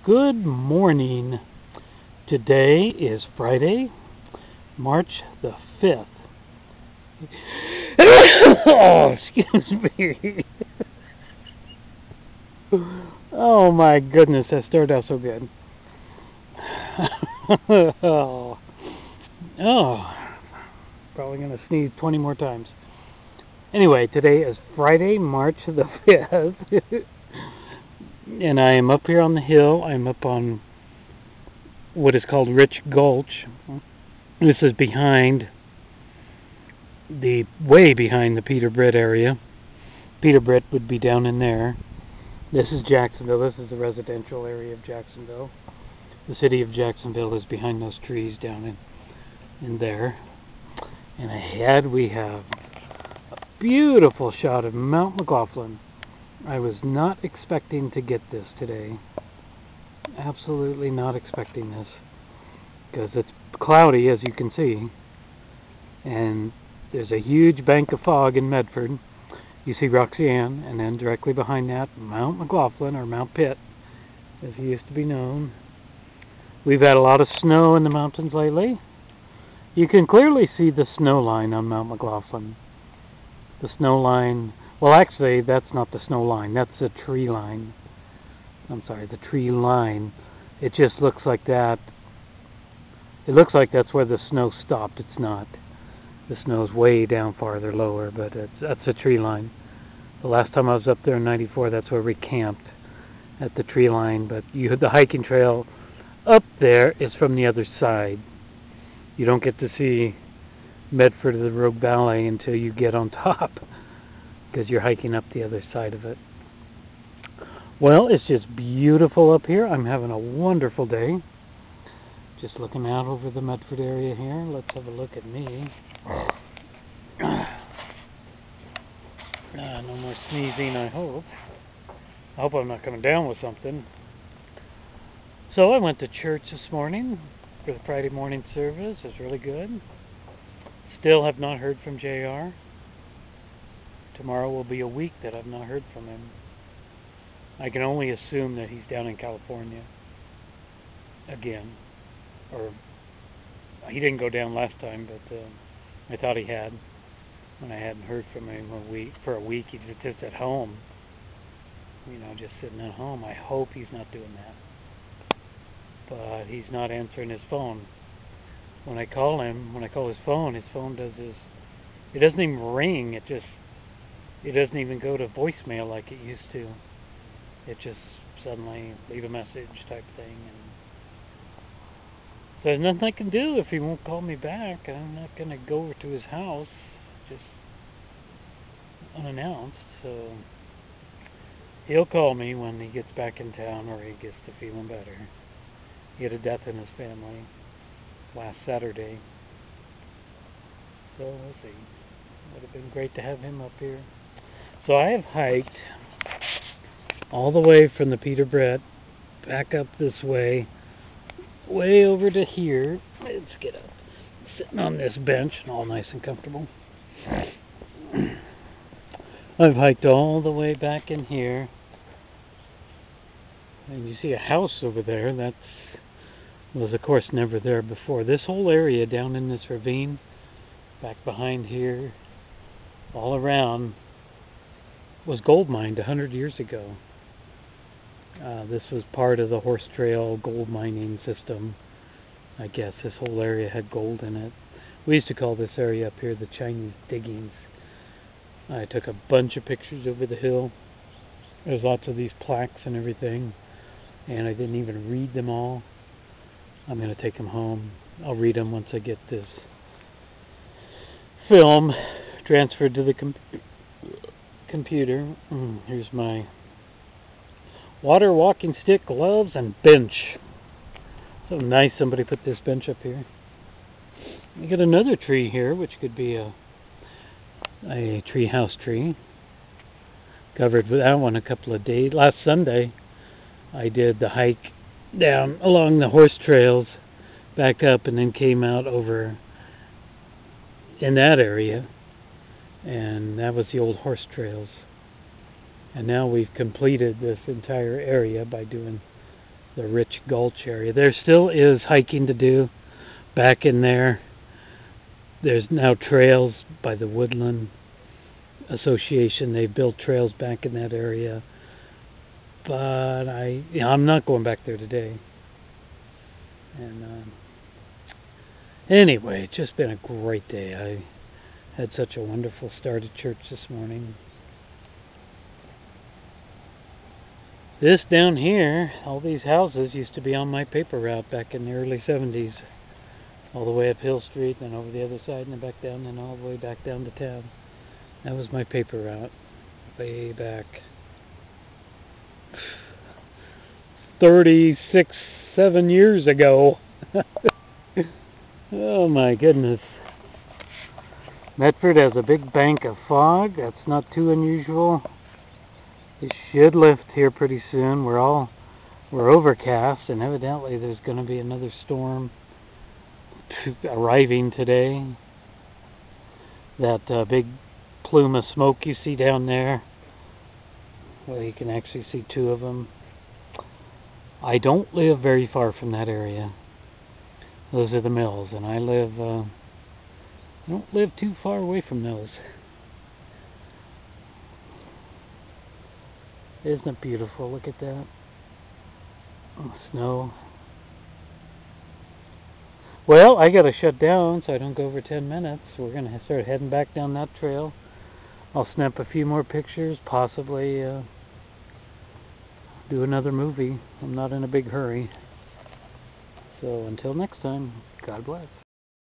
Good morning. Today is Friday, March the 5th. Oh, excuse me. Oh my goodness, that started out so good. Oh, probably going to sneeze 20 more times. Anyway, today is Friday, March the 5th. And I am up here on the hill. I'm up on what is called Gulch. This is way behind the Peter Britt area. Peter Britt would be down in there. This is Jacksonville. This is the residential area of Jacksonville. The city of Jacksonville is behind those trees down in there. And ahead we have a beautiful shot of Mount McLaughlin. I was not expecting to get this today. Absolutely not expecting this. Because it's cloudy, as you can see. And there's a huge bank of fog in Medford. You see Roxanne, and then directly behind that, Mount McLaughlin, or Mount Pitt, as he used to be known. We've had a lot of snow in the mountains lately. You can clearly see the snow line on Mount McLaughlin. The snow line... Well, actually, that's not the snow line. That's the tree line. I'm sorry, the tree line. It just looks like that. It looks like that's where the snow stopped. It's not. The snow's way down farther lower, but that's a tree line. The last time I was up there in '94, that's where we camped, at the tree line. But the hiking trail up there is from the other side. You don't get to see Medford of the Rogue Valley until you get on top, because you're hiking up the other side of it. Well, it's just beautiful up here. I'm having a wonderful day. Just looking out over the Medford area here. Let's have a look at me. No more sneezing, I hope. I hope I'm not coming down with something. So I went to church this morning for the Friday morning service. It was really good. Still have not heard from JR. Tomorrow will be a week that I've not heard from him. I can only assume that he's down in California again. Or he didn't go down last time, but I thought he had. When I hadn't heard from him for a week, he was just at home. Just sitting at home. I hope he's not doing that. But he's not answering his phone. When I call his phone does this. It doesn't even ring. It doesn't even go to voicemail like it used to. It just suddenly leave a message type thing. And so there's nothing I can do if he won't call me back. I'm not going to go over to his house just unannounced. So he'll call me when he gets back in town or he gets to feeling better. He had a death in his family last Saturday. So we'll see. It would have been great to have him up here. So I have hiked all the way from the Peter Britt back up this way over to here. Let's get up. Sitting on this bench, and all nice and comfortable. I've hiked all the way back in here. And you see a house over there. That was, of course, never there before. This whole area down in this ravine, back behind here, all around, was gold mined 100 years ago. This was part of the horse trail gold mining system. I guess this whole area had gold in it. We used to call this area up here the Chinese diggings. I took a bunch of pictures over the hill. There's lots of these plaques and everything, and I didn't even read them all. I'm going to take them home. I'll read them once I get this film transferred to the computer. Here's my water, walking stick, gloves, and bench. So nice somebody put this bench up here. We got another tree here, which could be a tree house tree. Covered with that one a couple of days. Last Sunday, I did the hike down along the horse trails, back up, and then came out over in that area. And that was the old horse trails. And now we've completed this entire area by doing the rich Gulch area. There still is hiking to do back in there. There's now trails by the Woodland Association. They've built trails back in that area. But I'm not going back there today. And anyway, it's just been a great day. I had such a wonderful start at church this morning. This down here, all these houses used to be on my paper route back in the early 70s. All the way up Hill Street, then over the other side, and then back down, and all the way back down to town. That was my paper route, way back 7 years ago. Oh my goodness. Medford has a big bank of fog. That's not too unusual. It should lift here pretty soon. We're overcast, and evidently there's going to be another storm arriving today. That big plume of smoke you see down there, well, you can actually see two of them. I don't live very far from that area. Those are the mills, and I don't live too far away from those. Isn't it beautiful? Look at that. Oh, snow. Well, I gotta shut down so I don't go over 10 minutes. We're gonna start heading back down that trail. I'll snap a few more pictures, possibly do another movie. I'm not in a big hurry. So until next time, God bless.